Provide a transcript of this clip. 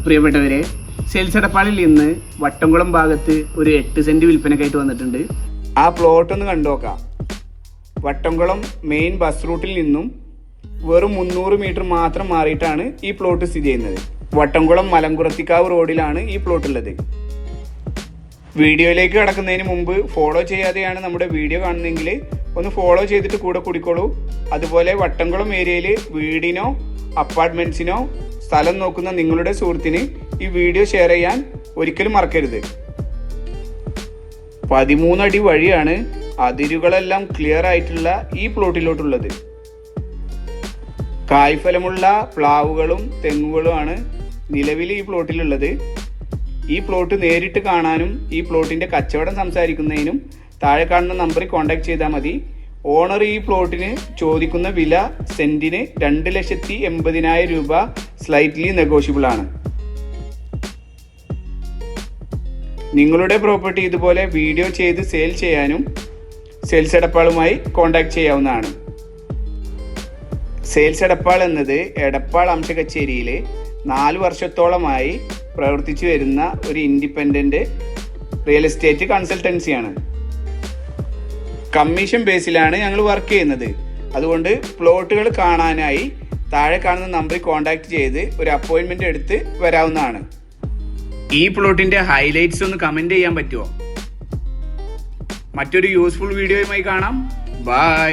പ്രിയപ്പെട്ടവരെ, സെയിൽസ് എടപ്പാളിൽ ഇന്ന് വട്ടംകുളം ഭാഗത്ത് ഒരു 8 സെന്റ് വിൽപ്പനക്കായിട്ട് വന്നിട്ടുണ്ട്. ആ പ്ലോട്ട് ഒന്ന് കണ്ടുനോക്കാം. വട്ടംകുളം മെയിൻ ബസ് റൂട്ടിൽ നിന്നും വെറും 300 മീറ്റർ മാത്രം മാറിയിട്ടാണ് ഈ പ്ലോട്ട് സ്ഥിതി ചെയ്യുന്നത്. വട്ടംകുളം മലംകുറത്തിക്കാവ് റോഡിലാണ് ഈ പ്ലോട്ട് ഉള്ളത്. വീഡിയോയിലേക്ക് കടക്കുന്നതിന് മുമ്പ് ഫോളോ ചെയ്യാതെയാണ് നമ്മുടെ വീഡിയോ കാണുന്നതെങ്കിൽ ഒന്ന് ഫോളോ ചെയ്തിട്ട് കൂടെ കൂടിക്കോളൂ. അതുപോലെ വട്ടംകുളം ഏരിയയിൽ വീടിനോ അപ്പാർട്ട്മെന്റ്സിനോ സ്ഥലം നോക്കുന്ന നിങ്ങളുടെ സുഹൃത്തിന് ഈ വീഡിയോ ഷെയർ ചെയ്യാൻ ഒരിക്കലും മറക്കരുത്. 13 അടി വഴിയാണ് അതിരുകളെല്ലാം ക്ലിയർ ആയിട്ടുള്ള ഈ പ്ലോട്ടിലോട്ടുള്ളത്. കായ്ഫലമുള്ള പ്ലാവുകളും തെങ്ങുകളുമാണ് നിലവിൽ ഈ പ്ലോട്ടിലുള്ളത്. ഈ പ്ലോട്ട് നേരിട്ട് കാണാനും ഈ പ്ലോട്ടിന്റെ കച്ചവടം സംസാരിക്കുന്നതിനും താഴെ കാണുന്ന നമ്പറിൽ കോൺടാക്ട് ചെയ്താൽ മതി. ഓണർ ഈ പ്ലോട്ടിന് ചോദിക്കുന്ന വില സെന്റിന് 2,80,000 രൂപ സ്ലൈറ്റ്ലി നെഗോഷ്യബിൾ ആണ്. നിങ്ങളുടെ പ്രോപ്പർട്ടി ഇതുപോലെ വീഡിയോ ചെയ്ത് സെയിൽ ചെയ്യാനും സെയിൽസ് എടപ്പാളുമായി കോൺടാക്ട് ചെയ്യാവുന്നതാണ്. സെയിൽസ് എടപ്പാൾ എന്നത് എടപ്പാൾ അംശകച്ചേരിയിലെ 4 വർഷത്തോളമായി പ്രവർത്തിച്ചു വരുന്ന ഒരു ഇൻഡിപെൻഡന്റ് റിയൽ എസ്റ്റേറ്റ് കൺസൾട്ടൻസിയാണ്. കമ്മീഷൻ ബേസിലാണ് ഞങ്ങൾ വർക്ക് ചെയ്യുന്നത്. അതുകൊണ്ട് പ്ലോട്ടുകൾ കാണാനായി താഴെ കാണുന്ന നമ്പറിൽ കോൺടാക്ട് ചെയ്ത് ഒരു അപ്പോയിൻമെന്റ് എടുത്ത് വരാവുന്നതാണ്. ഈ പ്ലോട്ടിന്റെ ഹൈലൈറ്റ്സ് ഒന്ന് കമന്റ് ചെയ്യാൻ പറ്റുമോ? മറ്റൊരു യൂസ്ഫുൾ വീഡിയോയുമായി കാണാം. ബൈ.